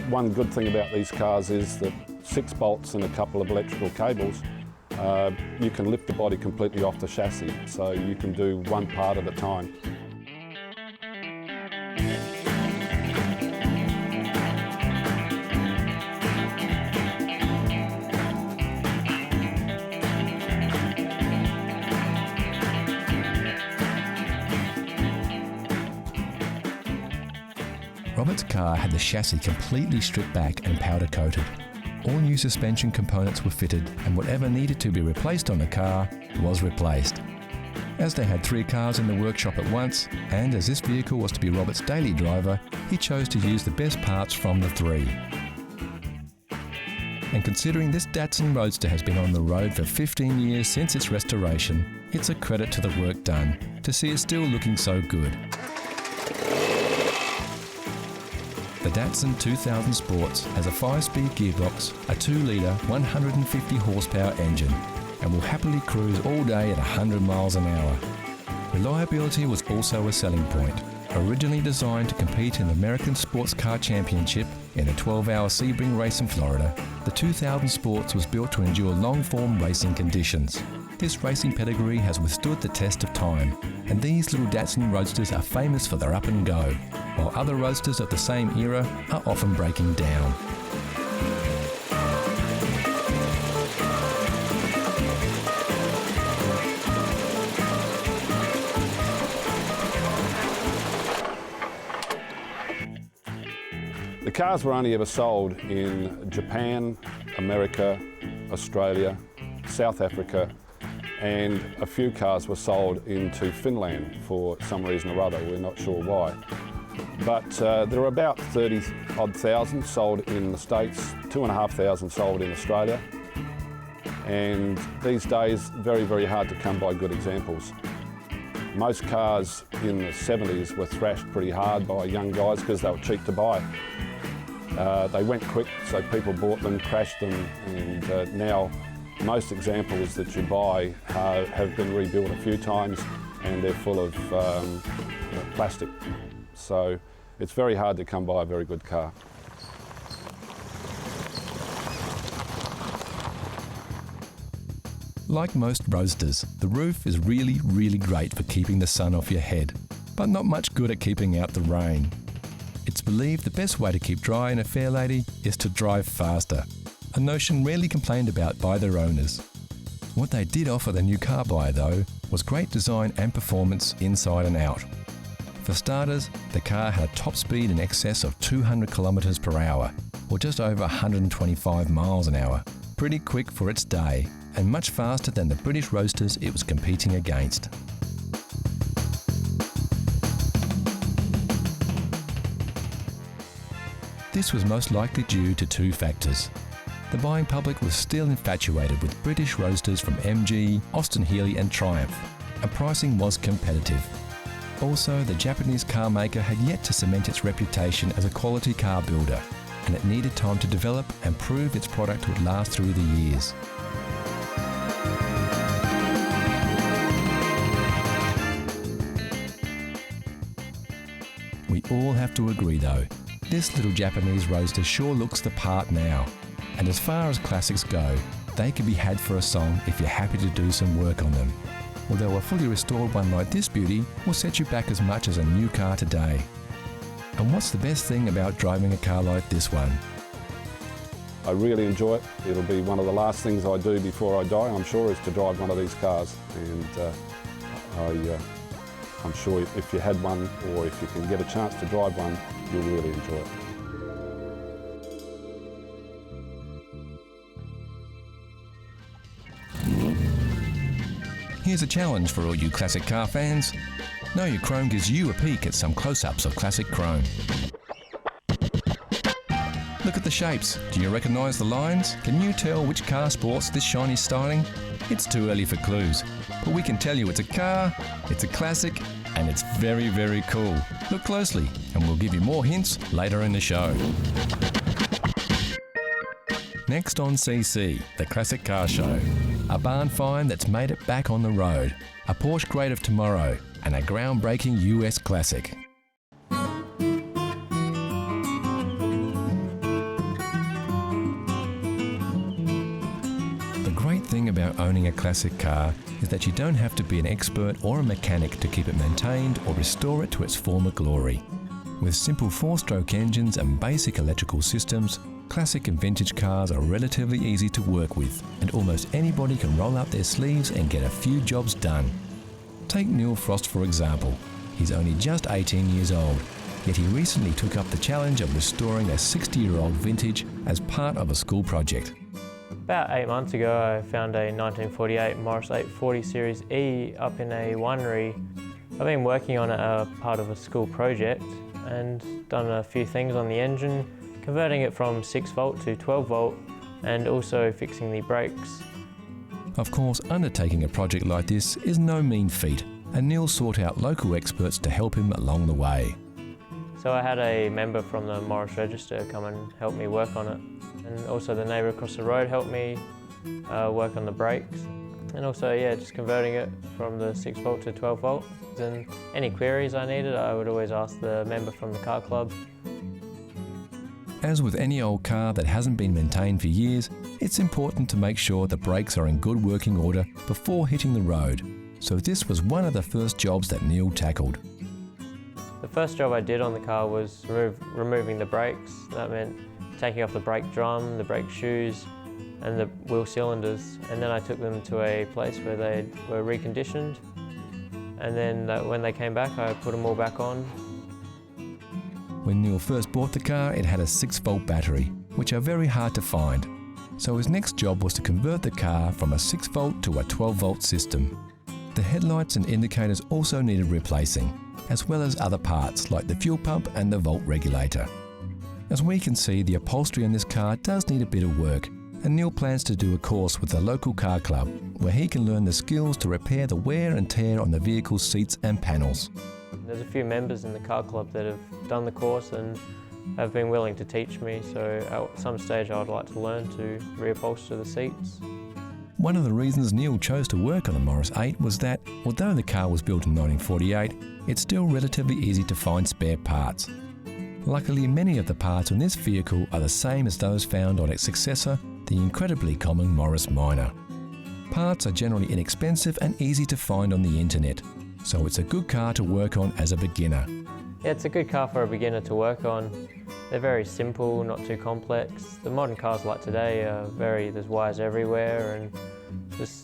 one good thing about these cars is that 6 bolts and a couple of electrical cables, you can lift the body completely off the chassis, so you can do one part at a time. Robert's car had the chassis completely stripped back and powder coated. All new suspension components were fitted, and whatever needed to be replaced on the car was replaced. As they had 3 cars in the workshop at once, and as this vehicle was to be Robert's daily driver, he chose to use the best parts from the 3. And considering this Datsun Roadster has been on the road for 15 years since its restoration, it's a credit to the work done to see it still looking so good. The Datsun 2000 Sports has a 5-speed gearbox, a 2-litre 150 horsepower engine, and will happily cruise all day at 100 miles an hour. Reliability was also a selling point. Originally designed to compete in the American Sports Car Championship in a 12-hour Sebring race in Florida, the 2000 Sports was built to endure long-form racing conditions. This racing pedigree has withstood the test of time, and these little Datsun Roadsters are famous for their up and go, while other roadsters of the same era are often breaking down. The cars were only ever sold in Japan, America, Australia, South Africa, and a few cars were sold into Finland for some reason or other. We're not sure why. But there are about 30-odd thousand sold in the States, 2,500 sold in Australia. And these days, very, very hard to come by good examples. Most cars in the 70s were thrashed pretty hard by young guys because they were cheap to buy. They went quick, so people bought them, crashed them, and now most examples that you buy have been rebuilt a few times, and they're full of plastic. So it's very hard to come by a very good car. Like most roadsters, the roof is really, really great for keeping the sun off your head, but not much good at keeping out the rain. It's believed the best way to keep dry in a Fairlady is to drive faster, a notion rarely complained about by their owners. What they did offer the new car buyer, though, was great design and performance inside and out. For starters, the car had a top speed in excess of 200 kilometres per hour, or just over 125 miles an hour. Pretty quick for its day, and much faster than the British roadsters it was competing against. This was most likely due to 2 factors. The buying public was still infatuated with British roadsters from MG, Austin Healey and Triumph, and pricing was competitive. Also, the Japanese car maker had yet to cement its reputation as a quality car builder, and it needed time to develop and prove its product would last through the years. We all have to agree though, this little Japanese roadster sure looks the part now. And as far as classics go, they can be had for a song if you're happy to do some work on them. Although a fully restored one like this beauty will set you back as much as a new car today. And what's the best thing about driving a car like this one? I really enjoy it. It'll be one of the last things I do before I die, I'm sure, is to drive one of these cars. And I'm sure if you had one, or if you can get a chance to drive one, you'll really enjoy it. Here's a challenge for all you classic car fans. Know Your Chrome gives you a peek at some close-ups of classic chrome. Look at the shapes. Do you recognise the lines? Can you tell which car sports this shiny styling? It's too early for clues, but we can tell you it's a car, it's a classic, and it's very, very cool. Look closely, and we'll give you more hints later in the show. Next on CC, the Classic Car Show. A barn find that's made it back on the road. A Porsche great of tomorrow, and a groundbreaking US classic. about owning a classic car is that you don't have to be an expert or a mechanic to keep it maintained or restore it to its former glory. With simple 4-stroke engines and basic electrical systems, classic and vintage cars are relatively easy to work with, and almost anybody can roll up their sleeves and get a few jobs done. Take Neil Frost for example. He's only just 18 years old, yet he recently took up the challenge of restoring a 60-year-old vintage as part of a school project. About 8 months ago, I found a 1948 Morris 840 Series E up in a winery. I've been working on it as part of a school project and done a few things on the engine, converting it from 6 volt to 12 volt and also fixing the brakes. Of course, undertaking a project like this is no mean feat, and Neil sought out local experts to help him along the way. So I had a member from the Morris Register come and help me work on it. And also the neighbour across the road helped me work on the brakes. And also, yeah, just converting it from the 6 volt to 12 volt. And any queries I needed, I would always ask the member from the car club. As with any old car that hasn't been maintained for years, it's important to make sure the brakes are in good working order before hitting the road. So this was one of the first jobs that Neil tackled. The first job I did on the car was removing the brakes. That meant taking off the brake drum, the brake shoes and the wheel cylinders, and then I took them to a place where they were reconditioned, and then when they came back I put them all back on. When Neil first bought the car, it had a 6-volt battery, which are very hard to find. So his next job was to convert the car from a 6-volt to a 12-volt system. The headlights and indicators also needed replacing, as well as other parts like the fuel pump and the volt regulator. As we can see, the upholstery on this car does need a bit of work, and Neil plans to do a course with the local car club where he can learn the skills to repair the wear and tear on the vehicle's seats and panels. There's a few members in the car club that have done the course and have been willing to teach me, so at some stage I would like to learn to reupholster the seats. One of the reasons Neil chose to work on a Morris 8 was that, although the car was built in 1948, it's still relatively easy to find spare parts. Luckily, many of the parts on this vehicle are the same as those found on its successor, the incredibly common Morris Minor. Parts are generally inexpensive and easy to find on the internet, so it's a good car to work on as a beginner. Yeah, it's a good car for a beginner to work on. They're very simple, not too complex. The modern cars like today are there's wires everywhere and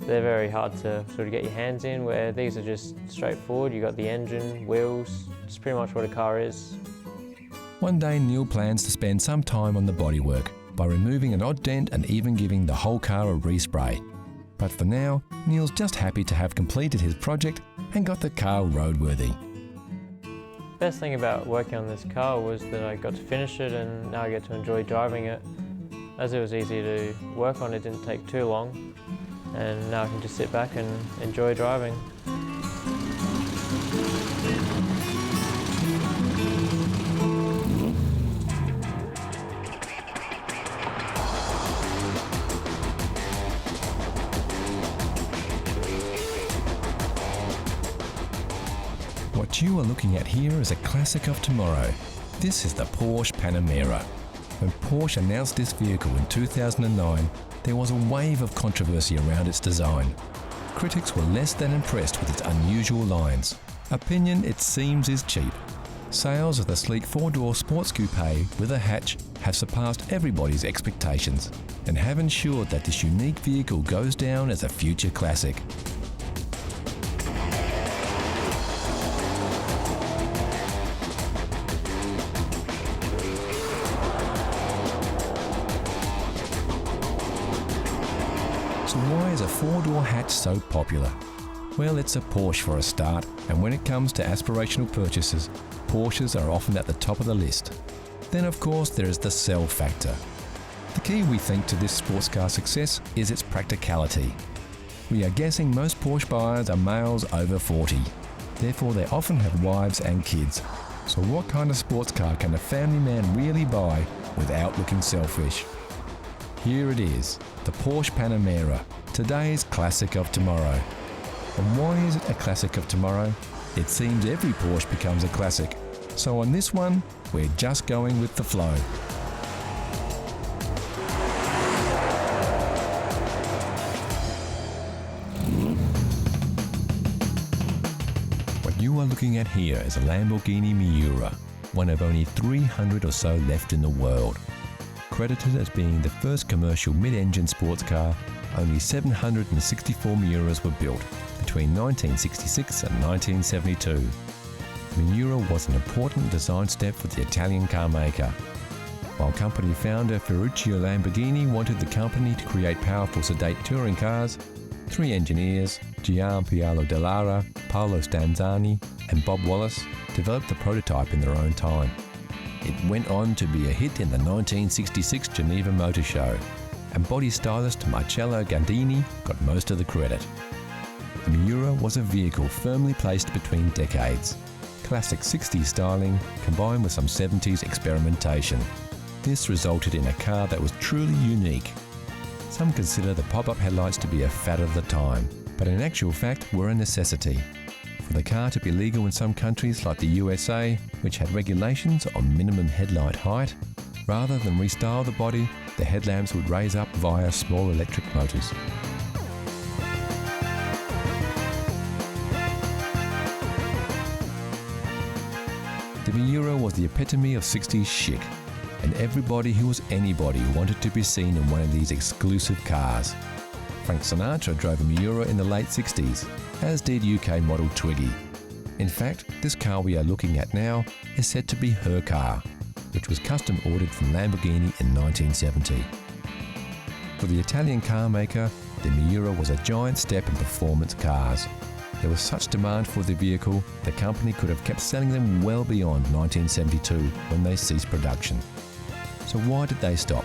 they're very hard to sort of get your hands in, where these are just straightforward. You've got the engine, wheels, it's pretty much what a car is. One day Neil plans to spend some time on the bodywork by removing an odd dent and even giving the whole car a respray. But for now, Neil's just happy to have completed his project and got the car roadworthy. Best thing about working on this car was that I got to finish it and now I get to enjoy driving it. As it was easy to work on, it didn't take too long, and now I can just sit back and enjoy driving. What you are looking at here is a classic of tomorrow. This is the Porsche Panamera. When Porsche announced this vehicle in 2009, there was a wave of controversy around its design. Critics were less than impressed with its unusual lines. Opinion, it seems, is cheap. Sales of the sleek 4-door sports coupe with a hatch have surpassed everybody's expectations and have ensured that this unique vehicle goes down as a future classic. So why is a 4-door hatch so popular? Well, it's a Porsche for a start, and when it comes to aspirational purchases, Porsches are often at the top of the list. Then of course there is the sell factor. The key, we think, to this sports car success is its practicality. We are guessing most Porsche buyers are males over 40. Therefore they often have wives and kids. So what kind of sports car can a family man really buy without looking selfish? Here it is, the Porsche Panamera, today's classic of tomorrow. And why is it a classic of tomorrow? It seems every Porsche becomes a classic. So on this one, we're just going with the flow. we're looking at here is a Lamborghini Miura, one of only 300 or so left in the world. Credited as being the first commercial mid-engine sports car, only 764 Miuras were built between 1966 and 1972. Miura was an important design step for the Italian car maker. While company founder Ferruccio Lamborghini wanted the company to create powerful sedate touring cars, three engineers, Gianpiero Dallara, Paolo Stanzani and Bob Wallace, developed the prototype in their own time. It went on to be a hit in the 1966 Geneva Motor Show, and body stylist Marcello Gandini got most of the credit. The Miura was a vehicle firmly placed between decades. Classic 60s styling combined with some 70s experimentation. This resulted in a car that was truly unique. Some consider the pop-up headlights to be a fad of the time, but in actual fact were a necessity. For the car to be legal in some countries like the USA, which had regulations on minimum headlight height, rather than restyle the body, the headlamps would raise up via small electric motors. The Miura was the epitome of 60s chic, and everybody who was anybody wanted to be seen in one of these exclusive cars. Frank Sinatra drove a Miura in the late 60s, as did UK model Twiggy. In fact, this car we are looking at now is said to be her car, which was custom ordered from Lamborghini in 1970. For the Italian car maker, the Miura was a giant step in performance cars. There was such demand for the vehicle, the company could have kept selling them well beyond 1972 when they ceased production. So why did they stop?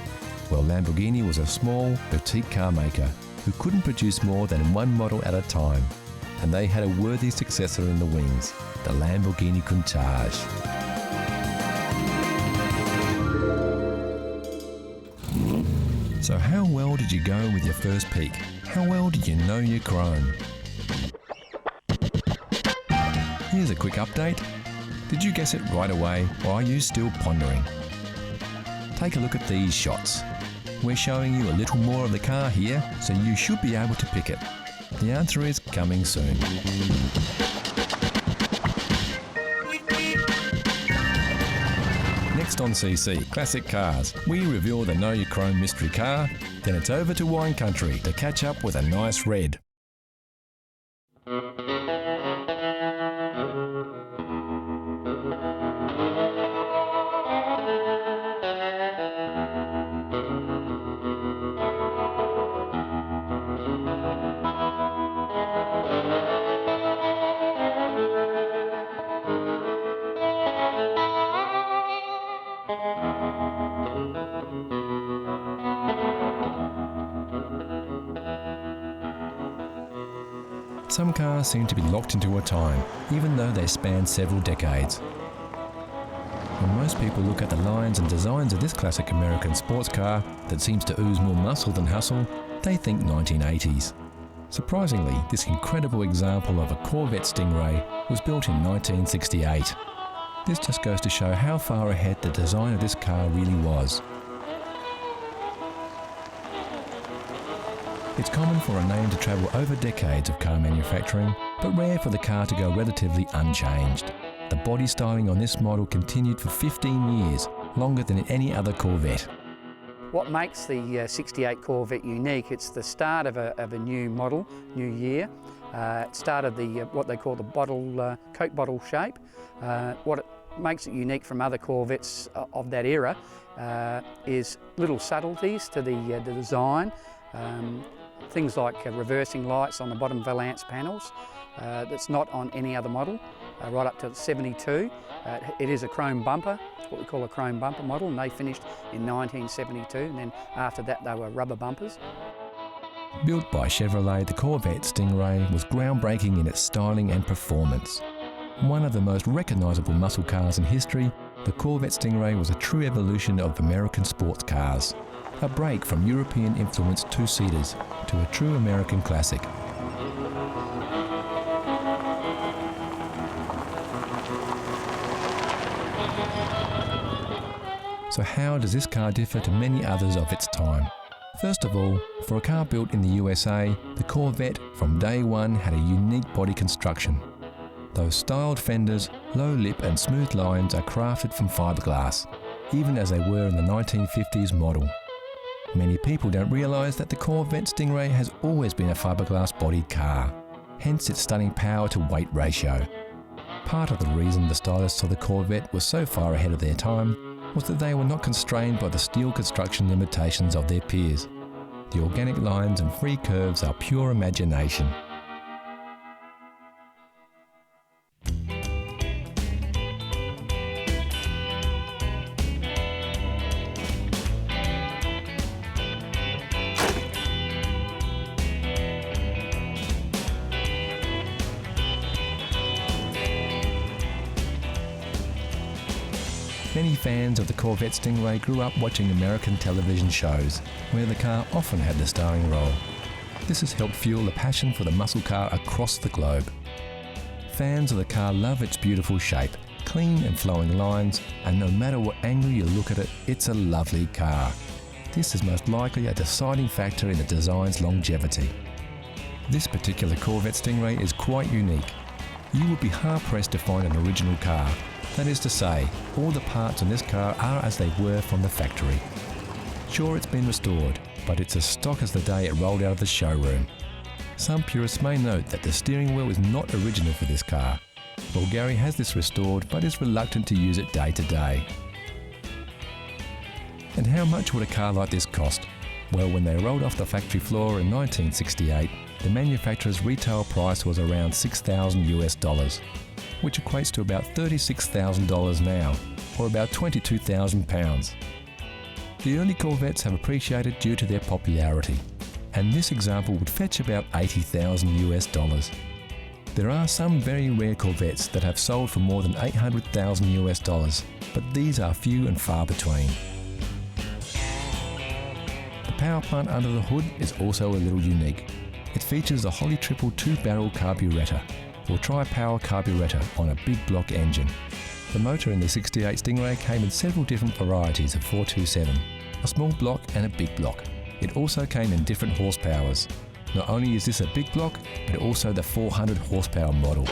Well, Lamborghini was a small, boutique car maker who couldn't produce more than one model at a time, and they had a worthy successor in the wings, the Lamborghini Countach. So how well did you go with your first peek? How well did you know your chrome? Here's a quick update. Did you guess it right away, or are you still pondering? Take a look at these shots. We're showing you a little more of the car here, so you should be able to pick it. The answer is coming soon. Next on CC Classic Cars, we reveal the Know Your Chrome mystery car, then it's over to wine country to catch up with a nice red. Some cars seem to be locked into a time, even though they span several decades. When most people look at the lines and designs of this classic American sports car that seems to ooze more muscle than hustle, they think 1980s. Surprisingly, this incredible example of a Corvette Stingray was built in 1968. This just goes to show how far ahead the design of this car really was. It's common for a name to travel over decades of car manufacturing, but rare for the car to go relatively unchanged. The body styling on this model continued for 15 years, longer than in any other Corvette. What makes the 68 Corvette unique, it's the start of a new model, new year. It started what they call the Coke bottle shape. What it makes it unique from other Corvettes of that era is little subtleties to the design. Things like reversing lights on the bottom valance panels. That's not on any other model, right up to 72. It is a chrome bumper, what we call a chrome bumper model, and they finished in 1972, and then after that they were rubber bumpers. Built by Chevrolet, the Corvette Stingray was groundbreaking in its styling and performance. One of the most recognisable muscle cars in history, the Corvette Stingray was a true evolution of American sports cars. A break from European-influenced two-seaters to a true American classic. So how does this car differ to many others of its time? First of all, for a car built in the USA, the Corvette from day one had a unique body construction. Those styled fenders, low lip and smooth lines are crafted from fiberglass, even as they were in the 1950s model. Many people don't realise that the Corvette Stingray has always been a fiberglass-bodied car, hence its stunning power to weight ratio. Part of the reason the stylists of the Corvette were so far ahead of their time was that they were not constrained by the steel construction limitations of their peers. The organic lines and free curves are pure imagination. Many fans of the Corvette Stingray grew up watching American television shows, where the car often had the starring role. This has helped fuel the passion for the muscle car across the globe. Fans of the car love its beautiful shape, clean and flowing lines, and no matter what angle you look at it, it's a lovely car. This is most likely a deciding factor in the design's longevity. This particular Corvette Stingray is quite unique. You would be hard-pressed to find an original car. That is to say, all the parts on this car are as they were from the factory. Sure, it's been restored, but it's as stock as the day it rolled out of the showroom. Some purists may note that the steering wheel is not original for this car. Well, Gary has this restored, but is reluctant to use it day to day. And how much would a car like this cost? Well, when they rolled off the factory floor in 1968, the manufacturer's retail price was around $6,000, which equates to about $36,000 now, or about £22,000. The early Corvettes have appreciated due to their popularity, and this example would fetch about $80,000. There are some very rare Corvettes that have sold for more than $800,000, but these are few and far between. The power plant under the hood is also a little unique. It features a Holley Triple 2-barrel carburettor, or tri-power carburettor on a big block engine. The motor in the 68 Stingray came in several different varieties of 427, a small block and a big block. It also came in different horsepowers. Not only is this a big block, but also the 400 horsepower model.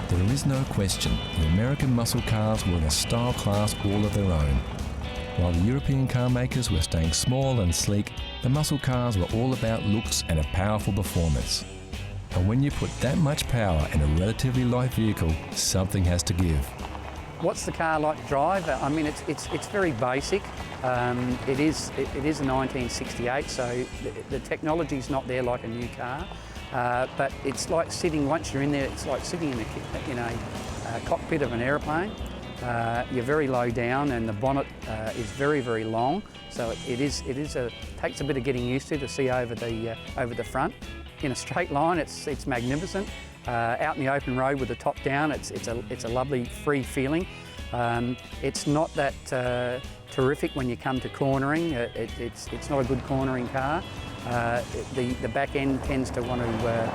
There is no question, the American muscle cars were in a style class all of their own. While the European car makers were staying small and sleek, the muscle cars were all about looks and a powerful performance. And when you put that much power in a relatively light vehicle, something has to give. What's the car like to drive? I mean, it's very basic. It is a 1968, so the technology's not there like a new car. But it's like sitting, once you're in there, it's like sitting in a cockpit of an aeroplane. You're very low down, and the bonnet is very, very long. So it takes a bit of getting used to see over the front. In a straight line, it's magnificent. Out in the open road with the top down, it's a lovely free feeling. It's not that terrific when you come to cornering. It's not a good cornering car. The back end tends to want to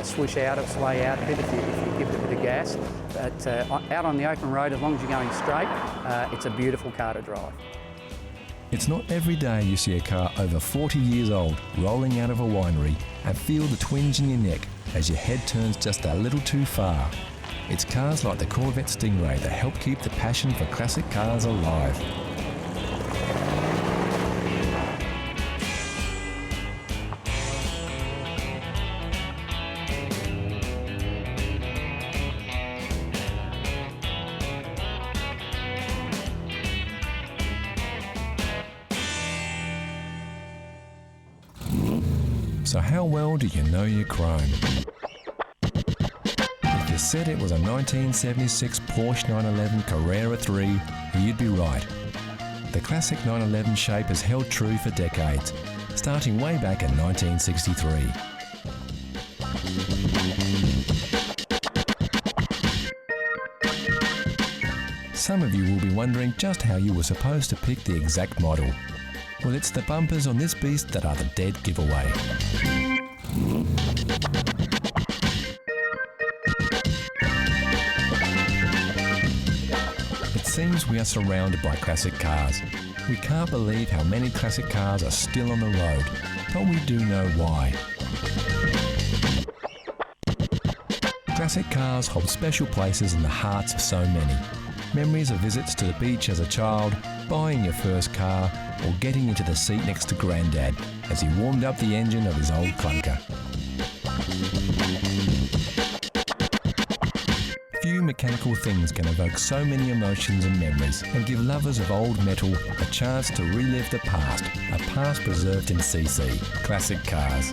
swish out or sway out a bit if you give it a bit of gas. But out on the open road, as long as you're going straight, it's a beautiful car to drive. It's not every day you see a car over 40 years old rolling out of a winery and feel the twinge in your neck as your head turns just a little too far. It's cars like the Corvette Stingray that help keep the passion for classic cars alive. So how well do you know your chrome? If you said it was a 1976 Porsche 911 Carrera 3, you'd be right. The classic 911 shape has held true for decades, starting way back in 1963. Some of you will be wondering just how you were supposed to pick the exact model. Well, it's the bumpers on this beast that are the dead giveaway. It seems we are surrounded by classic cars. We can't believe how many classic cars are still on the road, but we do know why. Classic cars hold special places in the hearts of so many. Memories of visits to the beach as a child, buying your first car, or getting into the seat next to Grandad as he warmed up the engine of his old clunker. Few mechanical things can evoke so many emotions and memories and give lovers of old metal a chance to relive the past, a past preserved in CC. Classic cars.